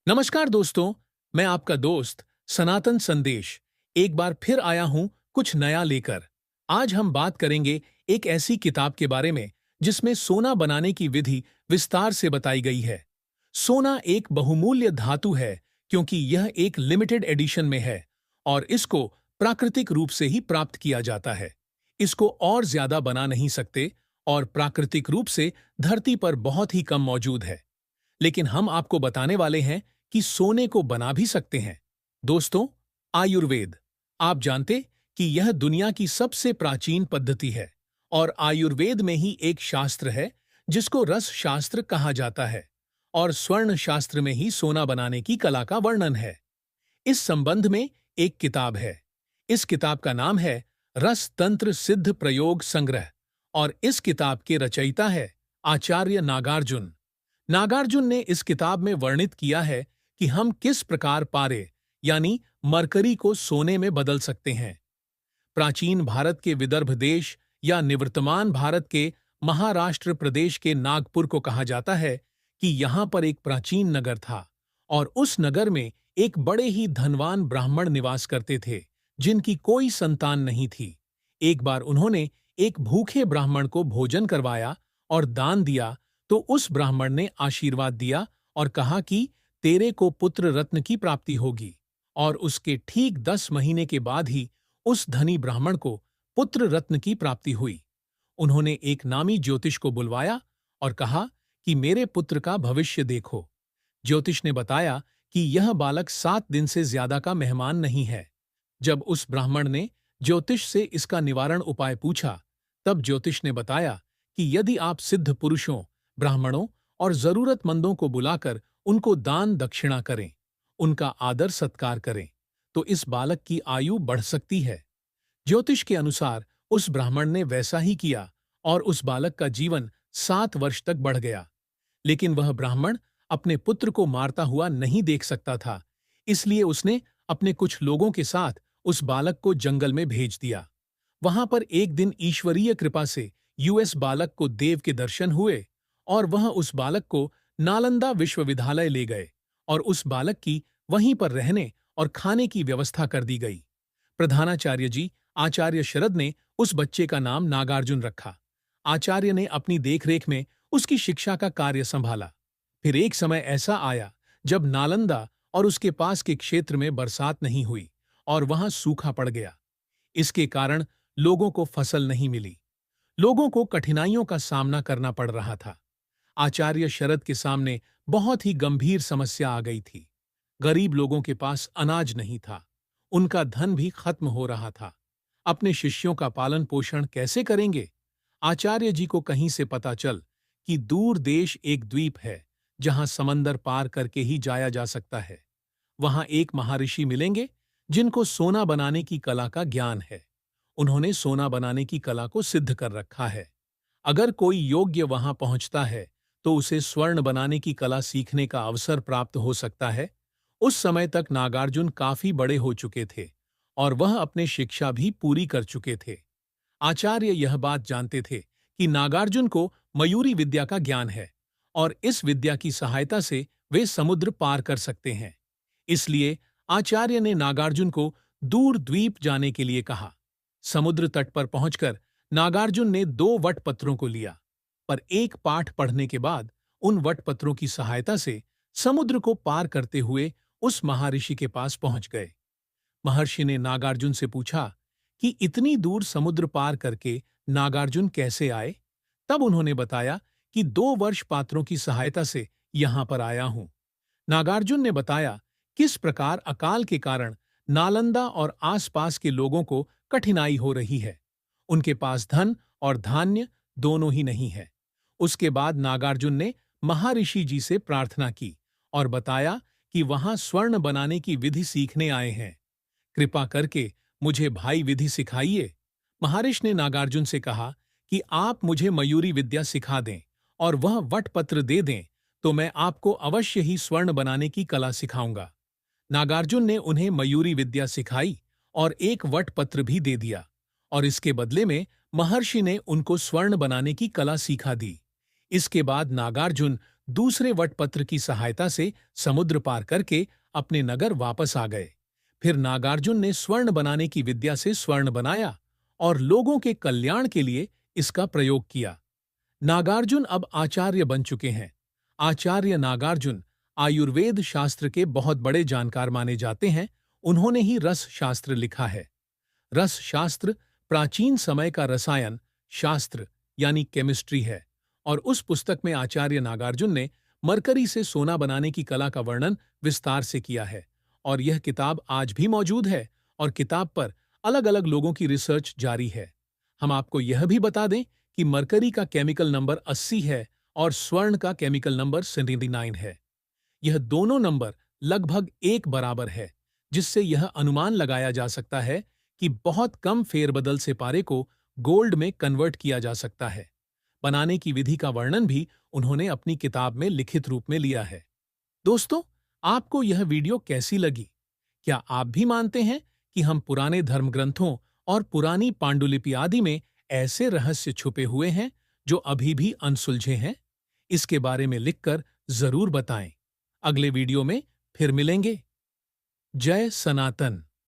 नमस्कार दोस्तों, मैं आपका दोस्त सनातन संदेश एक बार फिर आया हूं कुछ नया लेकर। आज हम बात करेंगे एक ऐसी किताब के बारे में जिसमें सोना बनाने की विधि विस्तार से बताई गई है। सोना एक बहुमूल्य धातु है क्योंकि यह एक लिमिटेड एडिशन में है और इसको प्राकृतिक रूप से ही प्राप्त किया जाता है। इसको और ज्यादा बना नहीं सकते और प्राकृतिक रूप से धरती पर बहुत ही कम मौजूद है। लेकिन हम आपको बताने वाले हैं कि सोने को बना भी सकते हैं। दोस्तों, आयुर्वेद, आप जानते कि यह दुनिया की सबसे प्राचीन पद्धति है और आयुर्वेद में ही एक शास्त्र है जिसको रस शास्त्र कहा जाता है और स्वर्ण शास्त्र में ही सोना बनाने की कला का वर्णन है। इस संबंध में एक किताब है। इस किताब का नाम है रस तंत्र सिद्ध प्रयोग संग्रह और इस किताब के रचयिता है आचार्य नागार्जुन। नागार्जुन ने इस किताब में वर्णित किया है कि हम किस प्रकार पारे यानी मरकरी को सोने में बदल सकते हैं। प्राचीन भारत के विदर्भ देश या निवर्तमान भारत के महाराष्ट्र प्रदेश के नागपुर को कहा जाता है कि यहाँ पर एक प्राचीन नगर था और उस नगर में एक बड़े ही धनवान ब्राह्मण निवास करते थे जिनकी कोई संतान नहीं थी। एक बार उन्होंने एक भूखे ब्राह्मण को भोजन करवाया और दान दिया तो उस ब्राह्मण ने आशीर्वाद दिया और कहा कि तेरे को पुत्र रत्न की प्राप्ति होगी और उसके ठीक 10 महीने के बाद ही उस धनी ब्राह्मण को पुत्र रत्न की प्राप्ति हुई। उन्होंने एक नामी ज्योतिष को बुलवाया और कहा कि मेरे पुत्र का भविष्य देखो। ज्योतिष ने बताया कि यह बालक 7 दिन से ज्यादा का मेहमान नहीं है। जब उस ब्राह्मण ने ज्योतिष से इसका निवारण उपाय पूछा, तब ज्योतिष ने बताया कि यदि आप सिद्ध पुरुषों, ब्राह्मणों और जरूरतमंदों को बुलाकर उनको दान दक्षिणा करें, उनका आदर सत्कार करें, तो इस बालक की आयु बढ़ सकती है। ज्योतिष के अनुसार उस ब्राह्मण ने वैसा ही किया और उस बालक का जीवन 7 वर्ष तक बढ़ गया। लेकिन वह ब्राह्मण अपने पुत्र को मारता हुआ नहीं देख सकता था, इसलिए उसने अपने कुछ लोगों के साथ उस बालक को जंगल में भेज दिया। वहां पर एक दिन ईश्वरीय कृपा से यूएस बालक को देव के दर्शन हुए और वह उस बालक को नालंदा विश्वविद्यालय ले गए और उस बालक की वहीं पर रहने और खाने की व्यवस्था कर दी गई। प्रधानाचार्य जी आचार्य शरद ने उस बच्चे का नाम नागार्जुन रखा। आचार्य ने अपनी देखरेख में उसकी शिक्षा का कार्य संभाला। फिर एक समय ऐसा आया जब नालंदा और उसके पास के क्षेत्र में बरसात नहीं हुई और वहां सूखा पड़ गया। इसके कारण लोगों को फसल नहीं मिली। लोगों को कठिनाइयों का सामना करना पड़ रहा था। आचार्य शरद के सामने बहुत ही गंभीर समस्या आ गई थी। गरीब लोगों के पास अनाज नहीं था, उनका धन भी खत्म हो रहा था। अपने शिष्यों का पालन पोषण कैसे करेंगे? आचार्य जी को कहीं से पता चल कि दूर देश एक द्वीप है जहां समंदर पार करके ही जाया जा सकता है। वहां एक महर्षि मिलेंगे जिनको सोना बनाने की कला का ज्ञान है। उन्होंने सोना बनाने की कला को सिद्ध कर रखा है। अगर कोई योग्य वहां पहुंचता है तो उसे स्वर्ण बनाने की कला सीखने का अवसर प्राप्त हो सकता है। उस समय तक नागार्जुन काफी बड़े हो चुके थे और वह अपने शिक्षा भी पूरी कर चुके थे। आचार्य यह बात जानते थे कि नागार्जुन को मयूरी विद्या का ज्ञान है और इस विद्या की सहायता से वे समुद्र पार कर सकते हैं। इसलिए आचार्य ने नागार्जुन को दूर द्वीप जाने के लिए कहा। समुद्र तट पर पहुंचकर नागार्जुन ने 2 वटपत्रों को लिया, पर एक पाठ पढ़ने के बाद उन वटपत्रों की सहायता से समुद्र को पार करते हुए उस महर्षि के पास पहुंच गए। महर्षि ने नागार्जुन से पूछा कि इतनी दूर समुद्र पार करके नागार्जुन कैसे आए? तब उन्होंने बताया कि 2 वर्ष पात्रों की सहायता से यहां पर आया हूं। नागार्जुन ने बताया किस प्रकार अकाल के कारण नालंदा और आसपास के लोगों को कठिनाई हो रही है। उनके पास धन और धान्य दोनों ही नहीं है। उसके बाद नागार्जुन ने महर्षि जी से प्रार्थना की और बताया कि वहां स्वर्ण बनाने की विधि सीखने आए हैं। कृपा करके मुझे भाई विधि सिखाइए। महर्षि ने नागार्जुन से कहा कि आप मुझे मयूरी विद्या सिखा दें और वह वटपत्र दे दें तो मैं आपको अवश्य ही स्वर्ण बनाने की कला सिखाऊंगा। नागार्जुन ने उन्हें मयूरी विद्या सिखाई और एक वटपत्र भी दे दिया और इसके बदले में महर्षि ने उनको स्वर्ण बनाने की कला सिखा दी। इसके बाद नागार्जुन दूसरे वटपत्र की सहायता से समुद्र पार करके अपने नगर वापस आ गए। फिर नागार्जुन ने स्वर्ण बनाने की विद्या से स्वर्ण बनाया और लोगों के कल्याण के लिए इसका प्रयोग किया। नागार्जुन अब आचार्य बन चुके हैं। आचार्य नागार्जुन आयुर्वेद शास्त्र के बहुत बड़े जानकार माने जाते हैं। उन्होंने ही रस शास्त्र लिखा है। रस शास्त्र प्राचीन समय का रसायन शास्त्र यानी केमिस्ट्री है और उस पुस्तक में आचार्य नागार्जुन ने मरकरी से सोना बनाने की कला का वर्णन विस्तार से किया है और यह किताब आज भी मौजूद है और किताब पर अलग-अलग लोगों की रिसर्च जारी है। हम आपको यह भी बता दें कि मरकरी का केमिकल नंबर 80 है और स्वर्ण का केमिकल नंबर 79 है। यह दोनों नंबर लगभग एक बराबर है, जिससे यह अनुमान लगाया जा सकता है कि बहुत कम फेरबदल से पारे को गोल्ड में कन्वर्ट किया जा सकता है। बनाने की विधि का वर्णन भी उन्होंने अपनी किताब में लिखित रूप में लिया है। दोस्तों, आपको यह वीडियो कैसी लगी? क्या आप भी मानते हैं कि हम पुराने धर्म ग्रंथों और पुरानी पांडुलिपि आदि में ऐसे रहस्य छुपे हुए हैं जो अभी भी अनसुलझे हैं? इसके बारे में लिखकर जरूर बताएं। अगले वीडियो में फिर मिलेंगे। जय सनातन।